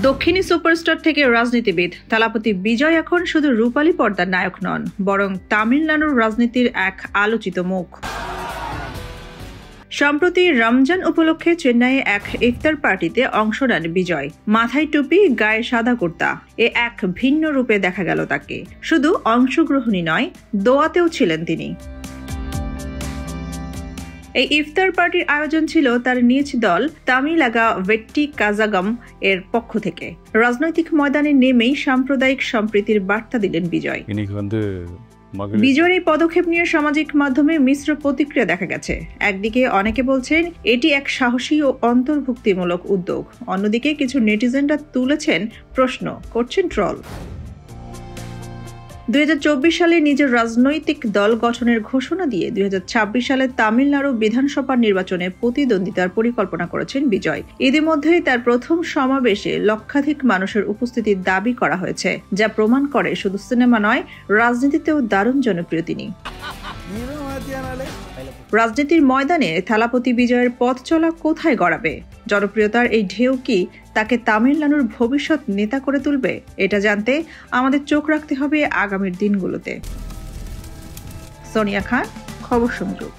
দক্ষিণী সুপারস্টার থেকে রাজনীতিবিদ থালাপতি বিজয় এখন শুধু রূপালী পর্দার নায়ক নন, বরং তামিলনাড়ুর রাজনীতির এক আলোচিত মুখ। সম্প্রতি রমজান উপলক্ষে চেন্নাইয়ে এক ইফতার পার্টিতে অংশ নেন বিজয়। মাথায় টুপি, গায়ে সাদা কুর্তা, এক ভিন্ন রূপে দেখা গেল তাকে। শুধু অংশগ্রহণই নয়, দোয়াতেও ছিলেন তিনি। এই ইফতার পার্টির আয়োজন ছিল তার নিজ দল তামিলাগা ভেট্টি কাজাগম এর পক্ষ থেকে। রাজনৈতিক ময়দানে নেমেই সাম্প্রদায়িক সম্প্রীতির বার্তা দিলেন বিজয়। বিজয়ের এই পদক্ষেপ নিয়ে সামাজিক মাধ্যমে মিশ্র প্রতিক্রিয়া দেখা গেছে। একদিকে অনেকে বলছেন এটি এক সাহসী ও অন্তর্ভুক্তিমূলক উদ্যোগ, অন্যদিকে কিছু নেটিজেনরা তুলেছেন প্রশ্ন, করছেন ট্রল। 2024 সালে নিজের রাজনৈতিক দল গঠনের ঘোষণা দিয়ে 2026 সালে তামিলনাড়ু বিধানসভা নির্বাচনে প্রতিদ্বন্দ্বিতার পরিকল্পনা করেছেন বিজয়। ইতিমধ্যেই তার প্রথম সমাবেশে লক্ষাধিক মানুষের উপস্থিতির দাবি করা হয়েছে, যা প্রমাণ করে শুধু সিনেমা নয়, রাজনীতিতেও দারুণ জনপ্রিয় তিনি। রাজনীতির ময়দানে থালাপতি বিজয়ের পথ চলা কোথায় গড়াবে? জনপ্রিয়তার এই ঢেউ কি তাকে তামিলনাড়ুর ভবিষ্যৎ নেতা করে তুলবে? এটা জানতে আমাদের চোখ রাখতে হবে আগামীর দিনগুলোতে। সোনিয়া খান, খবর সংযোগ।